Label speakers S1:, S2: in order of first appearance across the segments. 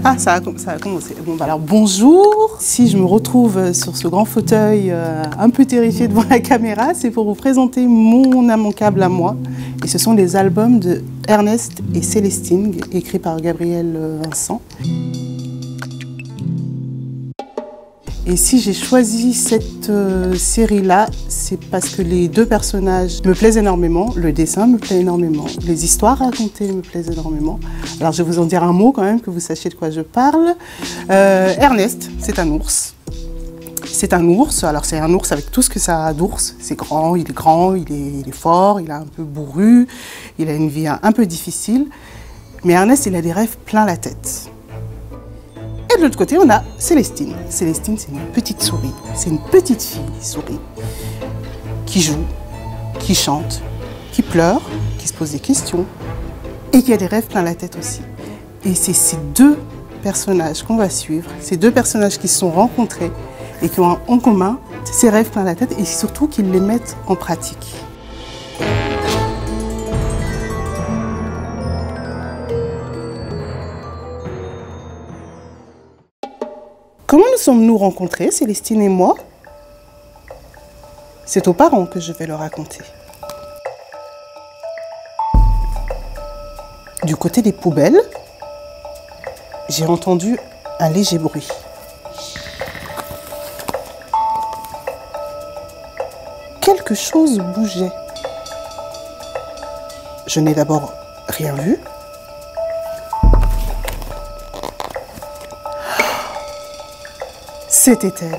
S1: Ah, ça a commencé. Bon, bah alors bonjour. Si je me retrouve sur ce grand fauteuil un peu terrifié devant la caméra, c'est pour vous présenter mon immanquable à moi. Et ce sont les albums de Ernest et Célestine, écrits par Gabriel Vincent. Et si j'ai choisi cette série-là, c'est parce que les deux personnages me plaisent énormément, le dessin me plaît énormément, les histoires racontées me plaisent énormément. Alors je vais vous en dire un mot quand même, que vous sachiez de quoi je parle. Ernest, c'est un ours. C'est un ours, alors c'est un ours avec tout ce que ça a d'ours. C'est grand, il est fort, il est un peu bourru, il a une vie un peu difficile. Mais Ernest, il a des rêves plein la tête. Et de l'autre côté, on a Célestine. Célestine, c'est une petite souris. C'est une petite fille souris qui joue, qui chante, qui pleure, qui se pose des questions et qui a des rêves plein la tête aussi. Et c'est ces deux personnages qu'on va suivre, ces deux personnages qui se sont rencontrés et qui ont en commun ces rêves plein la tête et surtout qu'ils les mettent en pratique. Comment nous sommes-nous rencontrés, Célestine et moi? C'est aux parents que je vais le raconter. Du côté des poubelles, j'ai entendu un léger bruit. Quelque chose bougeait. Je n'ai d'abord rien vu. C'était elle.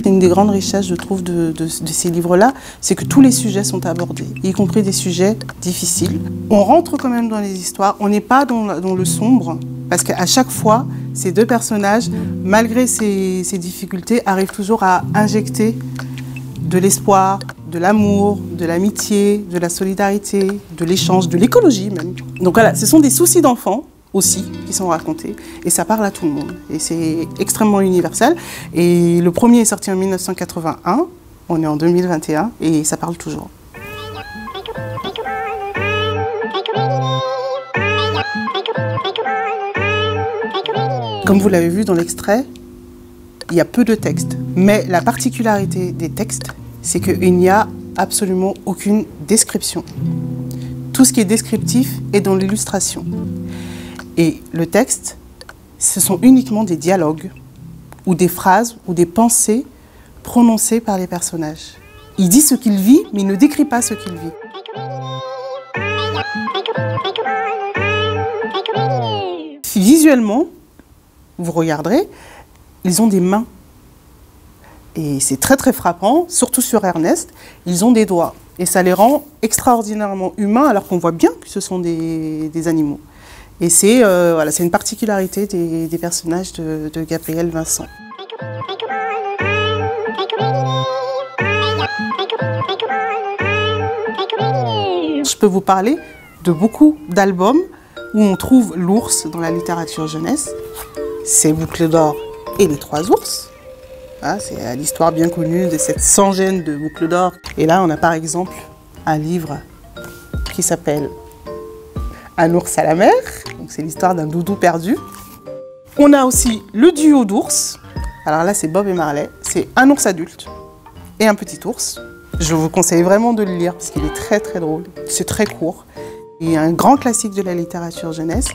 S1: Une des grandes richesses, je trouve, de ces livres-là, c'est que tous les sujets sont abordés, y compris des sujets difficiles. On rentre quand même dans les histoires, on n'est pas dans le sombre, parce qu'à chaque fois, ces deux personnages, malgré ces difficultés, arrivent toujours à injecter de l'espoir, de l'amour, de l'amitié, de la solidarité, de l'échange, de l'écologie même. Donc voilà, ce sont des soucis d'enfants aussi qui sont racontés et ça parle à tout le monde et c'est extrêmement universel et le premier est sorti en 1981, on est en 2021 et ça parle toujours. Comme vous l'avez vu dans l'extrait, il y a peu de textes, mais la particularité des textes, c'est qu'il n'y a absolument aucune description. Tout ce qui est descriptif est dans l'illustration. Et le texte, ce sont uniquement des dialogues, ou des phrases, ou des pensées prononcées par les personnages. Il dit ce qu'il vit, mais il ne décrit pas ce qu'il vit. Visuellement, vous regarderez, ils ont des mains. Et c'est très très frappant, surtout sur Ernest, ils ont des doigts. Et ça les rend extraordinairement humains, alors qu'on voit bien que ce sont des animaux. Et c'est voilà, une particularité des personnages de Gabriel Vincent. Je peux vous parler de beaucoup d'albums où on trouve l'ours dans la littérature jeunesse. C'est Boucle d'Or et les Trois ours. Ah, c'est l'histoire bien connue de cette sans-gêne de Boucle d'Or. Et là, on a par exemple un livre qui s'appelle Un ours à la mer, c'est l'histoire d'un doudou perdu. On a aussi le duo d'ours, alors là c'est Bob et Marley, c'est un ours adulte et un petit ours. Je vous conseille vraiment de le lire parce qu'il est très très drôle, c'est très court. Il est un grand classique de la littérature jeunesse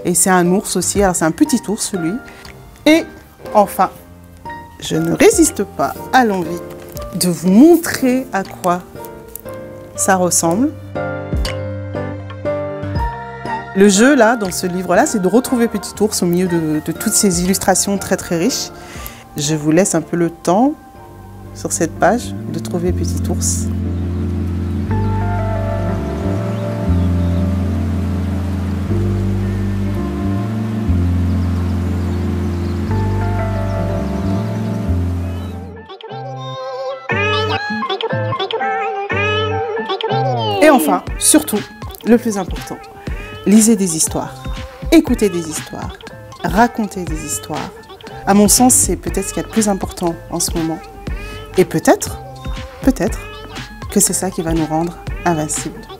S1: et c'est un ours aussi, alors c'est un petit ours lui. Et enfin, je ne résiste pas à l'envie de vous montrer à quoi ça ressemble. Le jeu, là, dans ce livre-là, c'est de retrouver Petit Ours au milieu de toutes ces illustrations très très riches. Je vous laisse un peu le temps, sur cette page, de trouver Petit Ours. Et enfin, surtout, le plus important, lisez des histoires, écoutez des histoires, racontez des histoires. À mon sens, c'est peut-être ce qu'il y a de plus important en ce moment. Et peut-être peut-être que c'est ça qui va nous rendre invincibles.